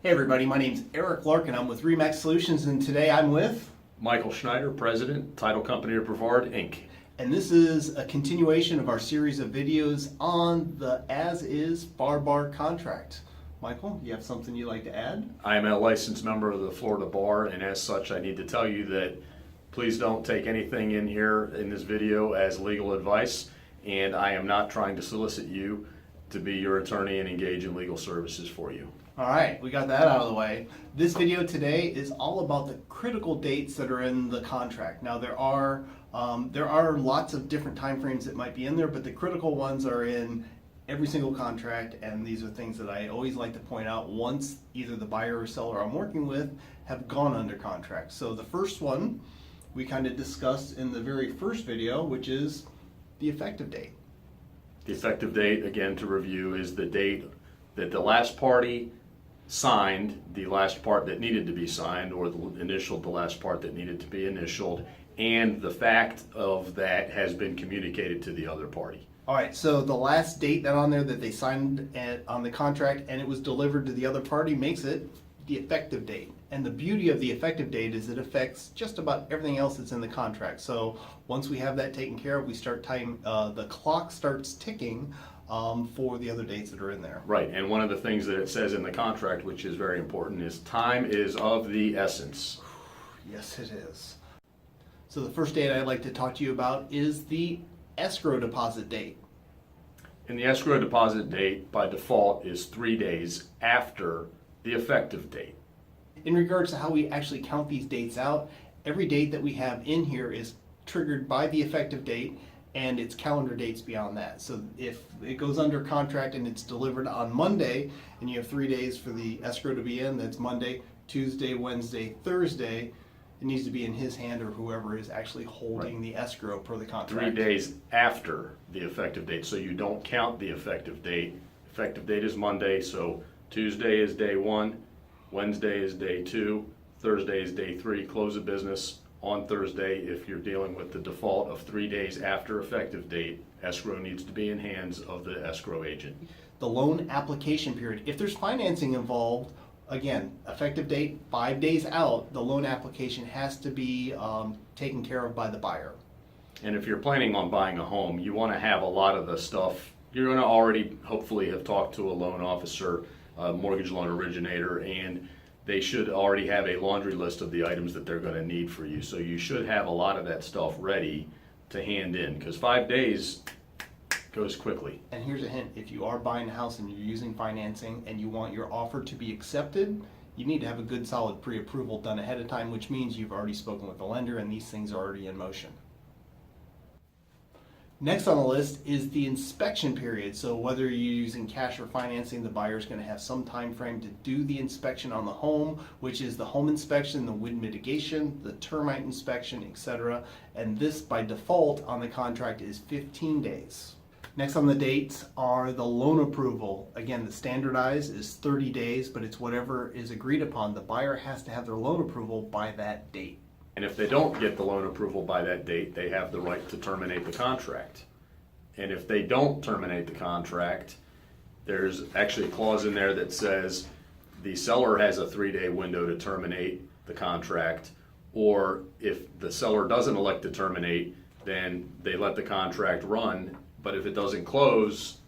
Hey everybody, my name's Eric Larkin. I'm with Remax Solutions, and today I'm with Michael Schneider, President, Title Company of Brevard, Inc. And this is a continuation of our series of videos on the as-is bar contract. Michael, you have something you'd like to add? I am a licensed member of the Florida Bar, and as such I need to tell you that please don't take anything in here in this video as legal advice, and I am not trying to solicit you to be your attorney and engage in legal services for you. All right, we got that out of the way. This video today is all about the critical dates that are in the contract. Now there are lots of different time frames that might be in there, but the critical ones are in every single contract, and these are things that I always like to point out once either the buyer or seller I'm working with have gone under contract. So the first one we kind of discussed in the very first video, which is the effective date. The effective date, again to review, is the date that the last party signed the last part that needed to be signed, or initialed the last part that needed to be initialed, and the fact of that has been communicated to the other party. All right, so the last date that on there that they signed on the contract and it was delivered to the other party makes it the effective date. And the beauty of the effective date is it affects just about everything else that's in the contract. So once we have that taken care of, we start time, the clock starts ticking for the other dates that are in there. Right, and one of the things that it says in the contract, which is very important, is time is of the essence. Yes, it is. So the first date I'd like to talk to you about is the escrow deposit date. And the escrow deposit date by default is 3 days after the effective date. In regards to how we actually count these dates out, every date that we have in here is triggered by the effective date, and it's calendar dates beyond that. So if it goes under contract and it's delivered on Monday, and you have 3 days for the escrow to be in, that's Monday, Tuesday, Wednesday, Thursday, it needs to be in his hand or whoever is actually holding the escrow per the contract. 3 days after the effective date, so you don't count the effective date. Effective date is Monday, so Tuesday is day 1, Wednesday is day 2, Thursday is day 3, close of business on Thursday. If you're dealing with the default of 3 days after effective date, escrow needs to be in hands of the escrow agent. The loan application period, if there's financing involved, again, effective date 5 days out, the loan application has to be taken care of by the buyer. And if you're planning on buying a home, you want to have a lot of the stuff. You're going to already hopefully have talked to a loan officer, a mortgage loan originator, and they should already have a laundry list of the items that they're going to need for you. So you should have a lot of that stuff ready to hand in, because 5 days goes quickly. And here's a hint, if you are buying a house and you're using financing and you want your offer to be accepted, you need to have a good solid pre-approval done ahead of time, which means you've already spoken with the lender and these things are already in motion. Next on the list is the inspection period. So whether you're using cash or financing, the buyer is going to have some time frame to do the inspection on the home, which is the home inspection, the wind mitigation, the termite inspection, etc. And this by default on the contract is 15 days. Next on the dates are the loan approval. Again, the standardized is 30 days, but it's whatever is agreed upon. The buyer has to have their loan approval by that date. And if they don't get the loan approval by that date, they have the right to terminate the contract. And if they don't terminate the contract, there's actually a clause in there that says the seller has a 3-day window to terminate the contract, or if the seller doesn't elect to terminate, then they let the contract run. But if it doesn't close,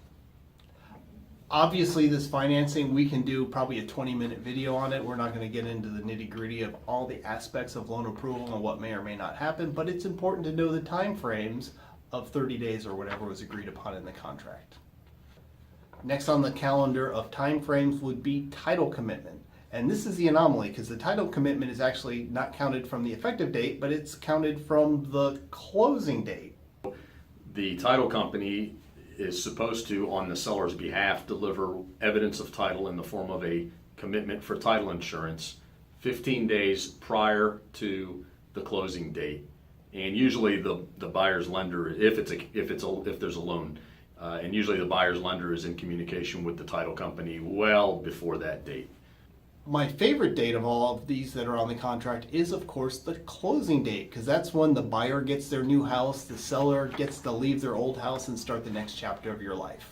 obviously this financing, we can do probably a 20-minute video on it. We're not going to get into the nitty-gritty of all the aspects of loan approval and what may or may not happen, but it's important to know the time frames of 30 days or whatever was agreed upon in the contract. Next on the calendar of time frames would be title commitment. And this is the anomaly, because the title commitment is actually not counted from the effective date, but it's counted from the closing date. the title company is supposed to, on the seller's behalf, deliver evidence of title in the form of a commitment for title insurance 15 days prior to the closing date. And usually the buyer's lender, if there's a loan, and usually the buyer's lender is in communication with the title company well before that date. My favorite date of all of these that are on the contract is, of course, the closing date, because that's when the buyer gets their new house, the seller gets to leave their old house and start the next chapter of your life,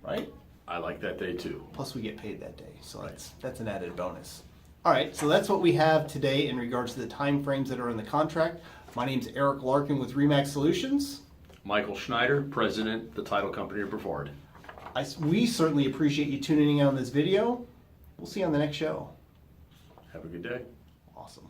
right? I like that day too. Plus we get paid that day, so that's an added bonus. All right, so that's what we have today in regards to the timeframes that are in the contract. My name's Eric Larkin with Remax Solutions. Michael Schneider, President, the Title Company of Brevard. We certainly appreciate you tuning in on this video. We'll see you on the next show. Have a good day. Awesome.